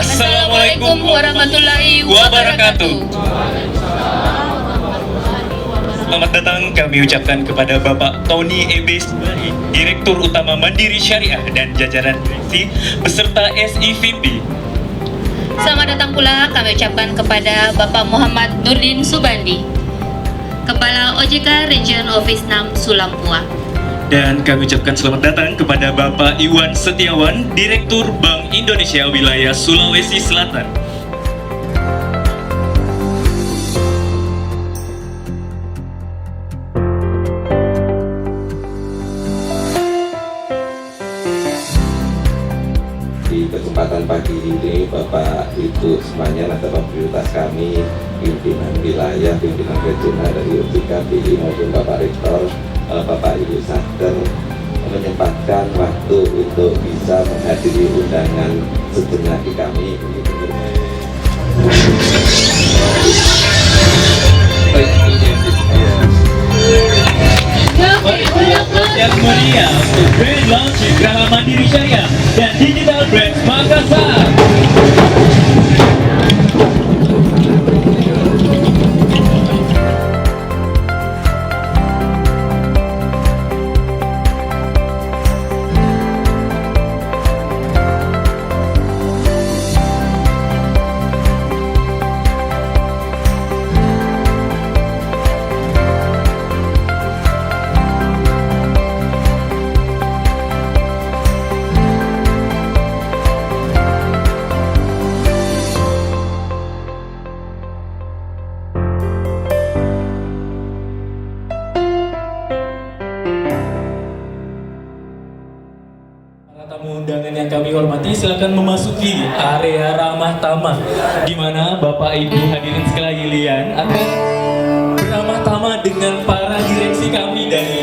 Assalamualaikum warahmatullahi wabarakatuh. Selamat datang kami ucapkan kepada Bapak Tony Ebe Subari, Direktur Utama Mandiri Syariah dan jajaran direksi beserta SIVP. Selamat datang pula kami ucapkan kepada Bapak Muhammad Nurdin Subandi, Kepala OJK Region Office 6 Sulampua. Dan kami ucapkan selamat datang kepada Bapak Iwan Setiawan, Direktur Bank Indonesia Wilayah Sulawesi Selatan. Di kesempatan pagi ini, Bapak Ibu semuanya nasabah prioritas kami, pimpinan wilayah, pimpinan regional dari OJK BI maupun Bapak Rektor, Bapak Ibu Satker menyempatkan waktu untuk bisa menghadiri undangan sejenak di kami. Yang meriah untuk brand launching Geraha Mandiri Syariah dan Digital Brands Makassar. Tamu undangan yang kami hormati, silakan memasuki area ramah tamah, di mana Bapak Ibu hadirin sekalian akan beramah tamah dengan para direksi kami dari